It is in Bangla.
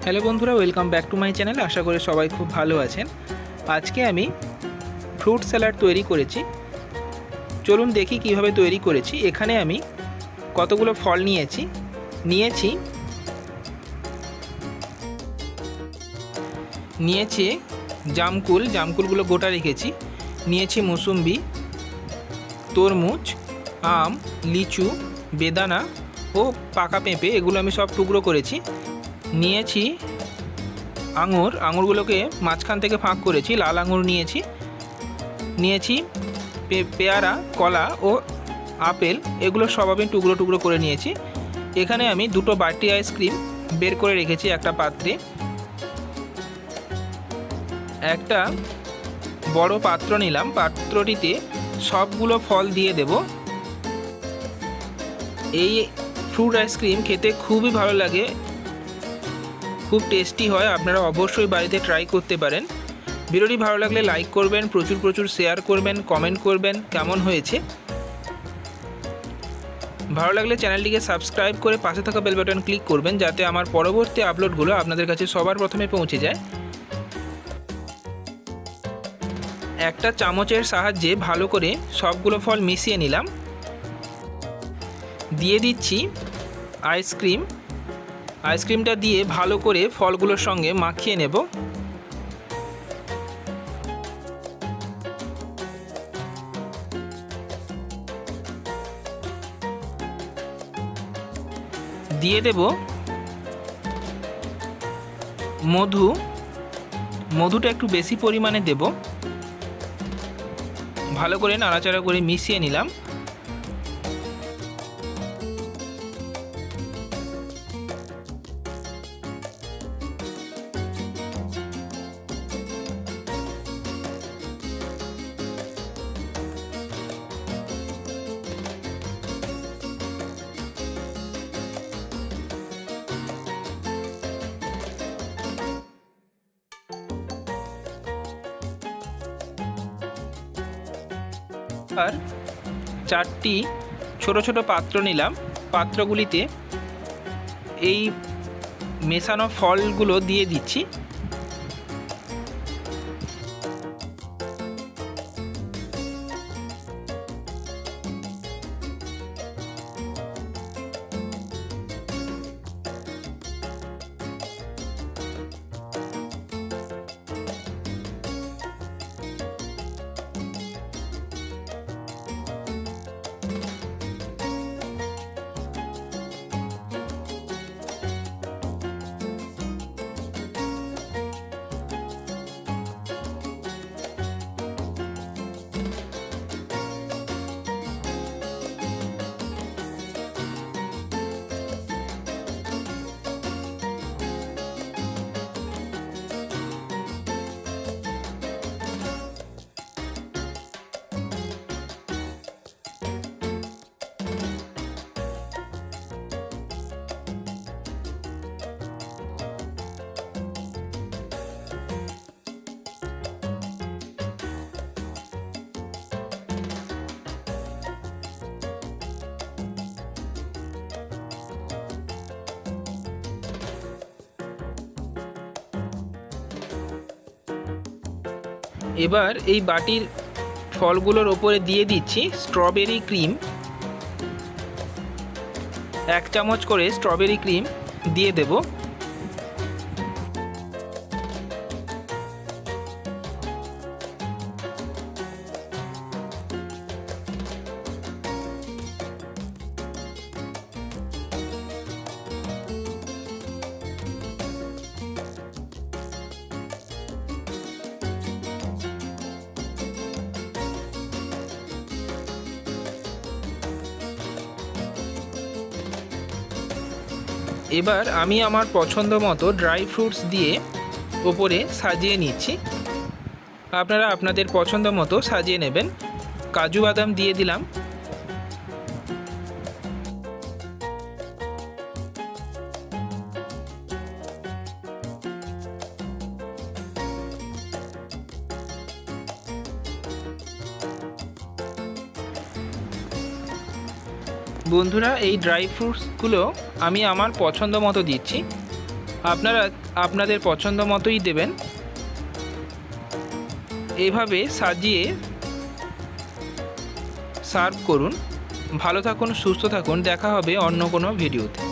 হ্যালো বন্ধুরা, welcome back to my channel. আশা করি সবাই খুব ভালো আছেন। আজকে আমি ফ্রুট স্যালাড তৈরি করেছি। চলুন দেখি কিভাবে তৈরি করেছি। এখানে আমি কতগুলো ফল নিয়েছি জামকুলগুলো গোটা রেখেছি। নিয়েছি মুসুম্বি, তরমুজ, আম, লিচু, বেদানা ও পাকা পেঁপে, এগুলো আমি সব টুকরো করেছি। নিয়েছি আঙুরগুলোকে মাঝখান থেকে ফাঁক করেছি। লাল আঙুর নিয়েছি পেয়ারা, কলা ও আপেল, এগুলো সব আমি টুকরো টুকরো করে নিয়েছি। এখানে আমি দুটো বাটি আইসক্রিম বের করে রেখেছি একটা পাত্রে। একটা বড় পাত্র নিলাম, পাত্রটিতে সবগুলো ফল দিয়ে দেব। এই ফ্রুট আইসক্রিম খেতে খুবই ভালো লাগে, খুব টেস্টি হয়। আপনারা অবশ্যই বাড়িতে ট্রাই করতে পারেন। ভিডিওটি ভালো লাগলে লাইক করবেন, প্রচুর শেয়ার করবেন, কমেন্ট করবেন কেমন হয়েছে। ভালো লাগলে চ্যানেলটিকে সাবস্ক্রাইব করে পাশে থাকা বেল বাটন ক্লিক করবেন, যাতে আমার পরবর্তী আপলোডগুলো আপনাদের কাছে সবার প্রথমে পৌঁছে যায়। একটা চামচের সাহায্যে ভালো করে সবগুলো ফল মিশিয়ে নিলাম। দিয়ে দিচ্ছি আইসক্রিমটা দিয়ে ভালো করে ফলগুলোর সঙ্গে মাখিয়ে নেব। দিয়ে দেব মধুটা একটু বেশি পরিমাণে দেব। ভালো করে নাড়াচাড়া করে মিশিয়ে নিলাম। আর 4টি ছোট ছোট পাত্র নিলাম। পাত্রগুলিতে এই মেশানো ফলগুলো দিয়ে দিচ্ছি। এবার এই বাটির ফলগুলোর ওপরে দিয়ে দিচ্ছি স্ট্রবেরি ক্রিম। 1 চামচ করে স্ট্রবেরি ক্রিম দিয়ে দেব। এবার আমি আমার পছন্দ মতো ড্রাই ফ্রুটস দিয়ে ওপরে সাজিয়ে নিচ্ছি। আপনারা আপনাদের পছন্দ মতো সাজিয়ে নেবেন। কাজু বাদাম দিয়ে দিলাম। বন্ধুরা, এই ড্রাই ফ্রুটসগুলো আমি আমার পছন্দ মতো দিচ্ছি। আপনারা আপনাদের পছন্দ মতোই দেবেন। এইভাবে সাজিয়ে সার্ভ করুন। ভালো থাকুন, সুস্থ থাকুন, দেখা হবে অন্য কোনো ভিডিওতে।